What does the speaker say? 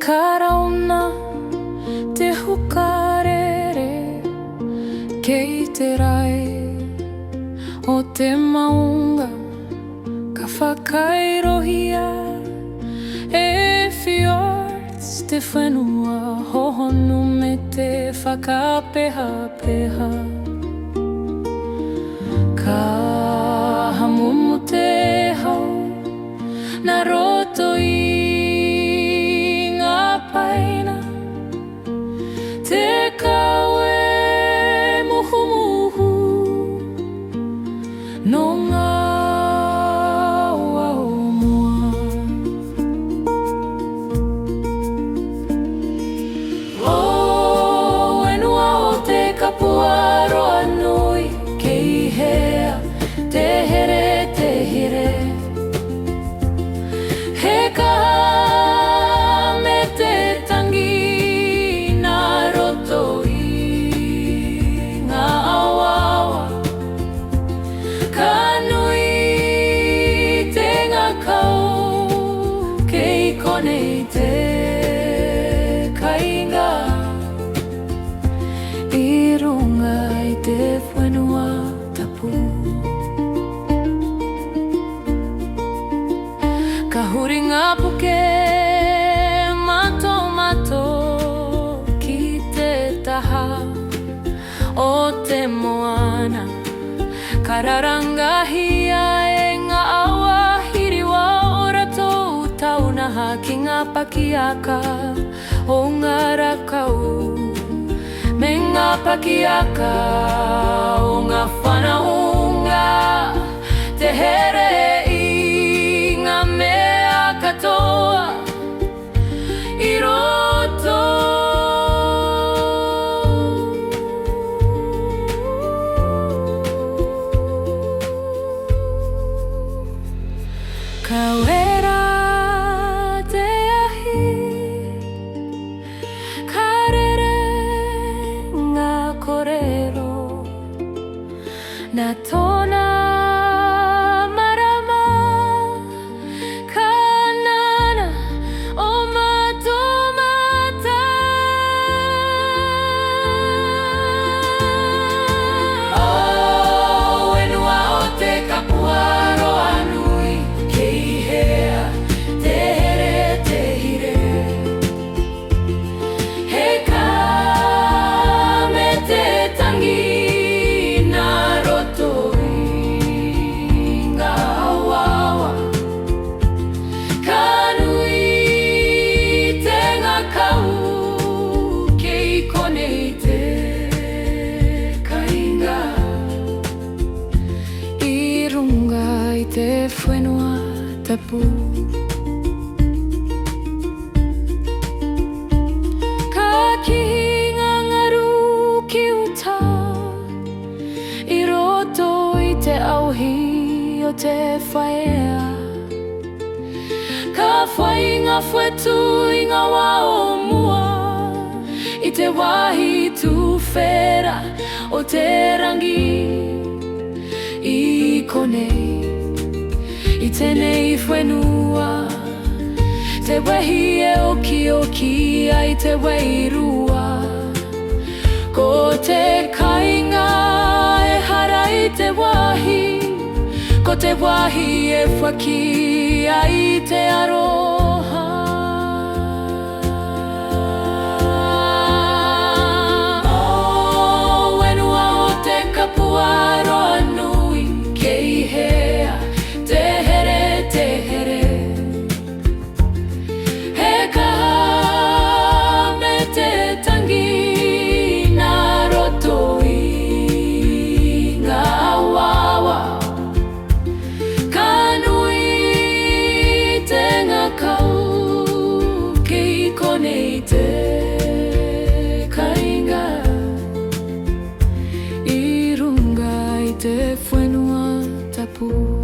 karauna te hukarere kei te rai o te maunga ka whakairohia e fjords te whenua hohonu me te whakapeha-peha ka hamumu te hau na roto I ngā paina te kawe muhumuhu no ngā wao mua. O enua o te kapua roa nui kei hea te here te hire he kaha me te tangi nā roto I ngā awawa ka nui te ngā kau kei kone I te kainga I runga I te whenua tapu ka huringa puke mato ki te taha o te moana ka rarangahia e ngā awa hiriwa o ratou taunaha ki ngā pakiaka o ngā rakau me ngā pakiaka o ngā whanaunga te here I ngā mea katoa I roto ka wera te ahi ka rere ngā korero na tona te whenua tapu ka kihinga ngaru ki uta I roto I te auhi o te whaea ka whainga whetu I ngā wao mua I te wahi tu whera o te rangi I konei I tenei whenua te wehi e oki ai te weirua ko te kainga e hara I te wahi ko te wahi e whaki ai te aroha o whenua o te kapua roa nui kei hea te here he kaha me te tangi nā roto I ngā awawa ka nui te ngā kau kei kone I te kainga I runga I te whenua tapu